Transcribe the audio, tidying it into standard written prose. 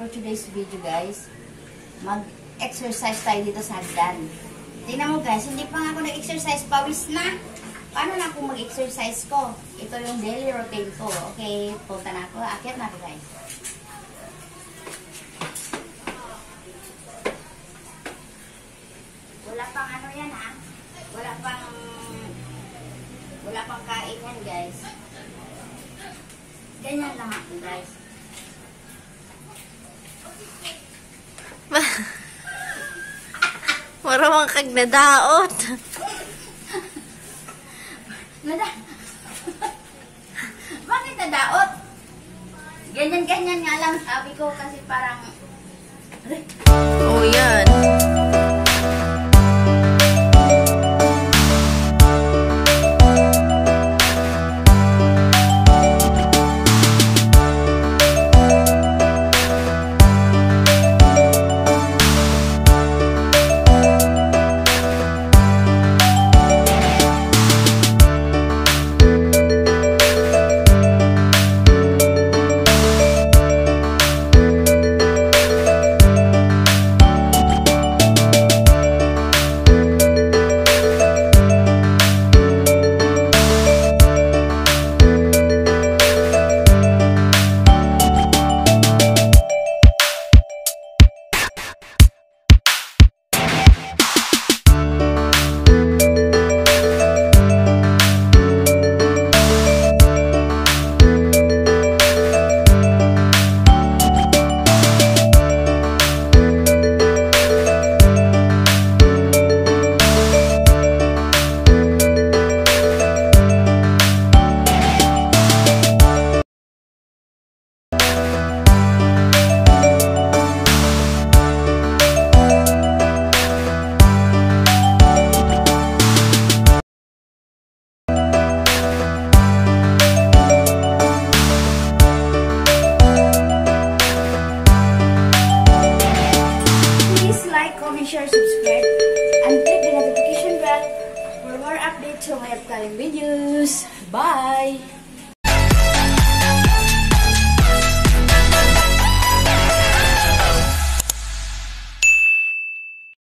for today's video guys. Mag-exercise tayo dito sa hagdan. Tingnan mo guys, hindi pa nga ako nag-exercise, pawis na. Paano na ako mag-exercise ko? Ito yung daily routine ko. Okay, punta na ako. Akyat na ako guys. Wala pang ano yan ha. Wala pang kain yan guys. Ganyan lang ako guys. Maramang kag nadaot. Bakit nadaot? Ganyan-ganyan nga lang sabi ko kasi parang Oh, yan. comment, share, subscribe, and click the notification bell for more updates on my upcoming videos. Bye!